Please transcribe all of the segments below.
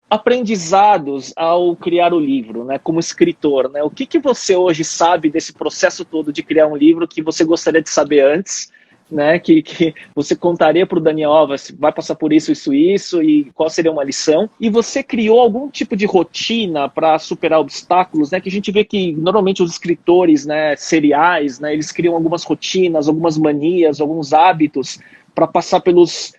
aprendizados ao criar o livro, né, como escritor, né? O que você hoje sabe desse processo todo de criar um livro que você gostaria de saber antes, né? Que você contaria para o Daniel, você vai passar por isso, e qual seria uma lição? E você criou algum tipo de rotina para superar obstáculos, né? Que a gente vê que normalmente os escritores, né, seriais, né, eles criam algumas rotinas, algumas manias, alguns hábitos para passar pelos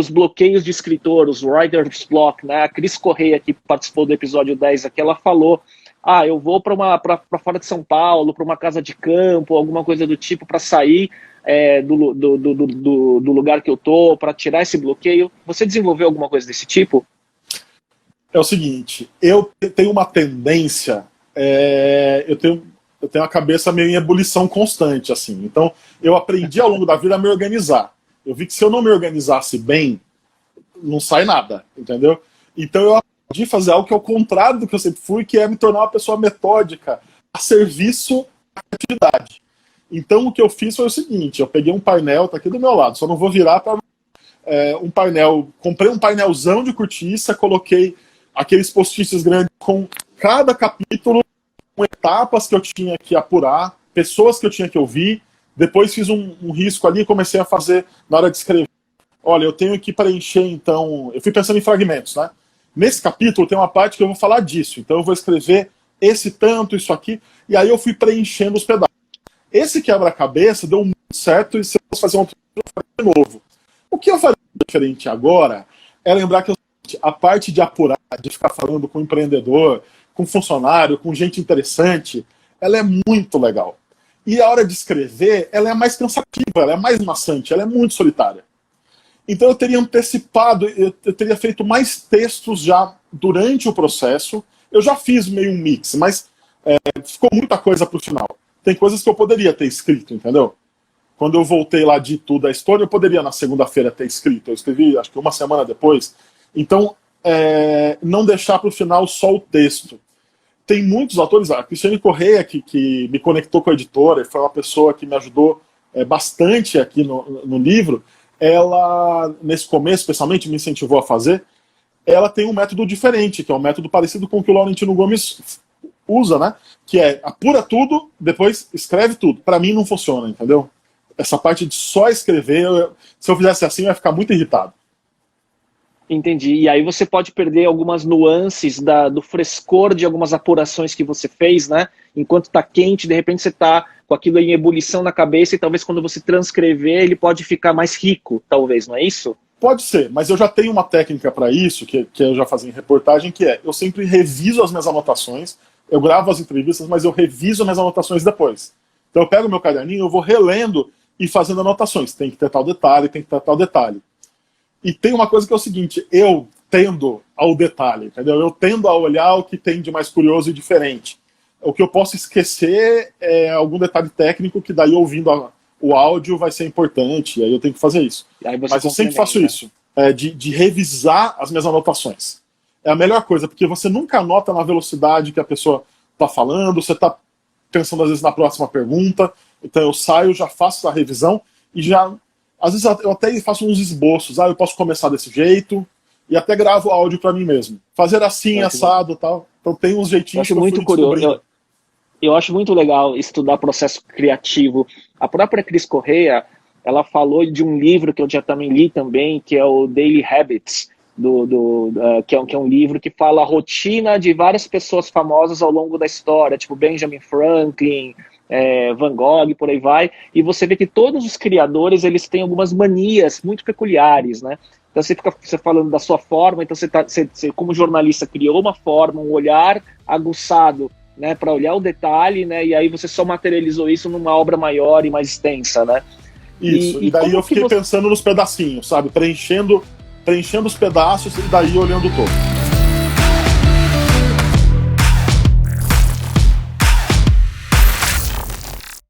bloqueios de escritor, os writer's block, né? A Cris Correia, que participou do episódio 10 aqui, ela falou, eu vou para fora de São Paulo, para uma casa de campo, alguma coisa do tipo, para sair do lugar que eu tô, para tirar esse bloqueio. Você desenvolveu alguma coisa desse tipo? É o seguinte, eu tenho uma tendência, eu tenho a cabeça meio em ebulição constante, assim. Então, eu aprendi ao longo da vida a me organizar. Eu vi que se eu não me organizasse bem, não sai nada, entendeu? Então eu aprendi a fazer algo que é o contrário do que eu sempre fui, que é me tornar uma pessoa metódica, a serviço da atividade. Então o que eu fiz foi o seguinte, eu peguei um painel, tá aqui do meu lado, só não vou virar para um painel, comprei um painelzão de cortiça, coloquei aqueles post-its grandes com cada capítulo, com etapas que eu tinha que apurar, pessoas que eu tinha que ouvir. Depois fiz um risco ali e comecei a fazer na hora de escrever. Olha, eu tenho que preencher, então... Eu fui pensando em fragmentos, né? Nesse capítulo tem uma parte que eu vou falar disso. Então eu vou escrever esse tanto, isso aqui. E aí eu fui preenchendo os pedaços. Esse quebra-cabeça deu muito certo e se eu fosse fazer um de novo. O que eu faria diferente agora é lembrar que a parte de apurar, de ficar falando com empreendedor, com funcionário, com gente interessante, ela é muito legal. E a hora de escrever, ela é mais cansativa, ela é mais maçante, ela é muito solitária. Então eu teria antecipado, eu teria feito mais textos já durante o processo. Eu já fiz meio um mix, mas ficou muita coisa para o final. Tem coisas que eu poderia ter escrito, entendeu? Quando eu voltei lá de tudo a história, eu poderia na segunda-feira ter escrito. Eu escrevi, acho que uma semana depois. Então, não deixar para o final só o texto. Tem muitos autores, a Cristiane Correia, que me conectou com a editora, e foi uma pessoa que me ajudou bastante aqui no livro. Ela, nesse começo, especialmente, me incentivou a fazer. Ela tem um método diferente, que é um método parecido com o que o Laurentino Gomes usa, né? Que é apura tudo, depois escreve tudo. Para mim não funciona, entendeu? Essa parte de só escrever, se eu fizesse assim, eu ia ficar muito irritado. Entendi. E aí você pode perder algumas nuances do frescor de algumas apurações que você fez, né? Enquanto está quente, de repente você está com aquilo em ebulição na cabeça e talvez quando você transcrever ele pode ficar mais rico, talvez, não é isso? Pode ser, mas eu já tenho uma técnica para isso, que eu já fazia em reportagem, que eu sempre reviso as minhas anotações, eu gravo as entrevistas, mas eu reviso as minhas anotações depois. Então eu pego o meu caderninho, eu vou relendo e fazendo anotações. Tem que ter tal detalhe, tem que ter tal detalhe. E tem uma coisa que é o seguinte, eu tendo ao detalhe, entendeu? Eu tendo a olhar o que tem de mais curioso e diferente. O que eu posso esquecer é algum detalhe técnico que daí ouvindo o áudio vai ser importante, e aí eu tenho que fazer isso. Mas eu sempre faço isso, de revisar as minhas anotações. É a melhor coisa, porque você nunca anota na velocidade que a pessoa está falando, você está pensando às vezes na próxima pergunta, então eu saio, já faço a revisão e já... Às vezes eu até faço uns esboços, eu posso começar desse jeito, e até gravo áudio para mim mesmo. Fazer assim, assado e tal. Então tem uns jeitinhos que eu muito curioso. Eu acho muito legal estudar processo criativo. A própria Cris Correia, ela falou de um livro que eu já também li também, que é o Daily Habits, que é um livro que fala a rotina de várias pessoas famosas ao longo da história, tipo Benjamin Franklin, Van Gogh, por aí vai, e você vê que todos os criadores, eles têm algumas manias muito peculiares, né? Então você falando da sua forma, então você como jornalista criou uma forma, um olhar aguçado, né, para olhar o detalhe, né, e aí você só materializou isso numa obra maior e mais extensa, né? Isso, e daí eu fiquei pensando nos pedacinhos, sabe? Preenchendo os pedaços e daí olhando o todo.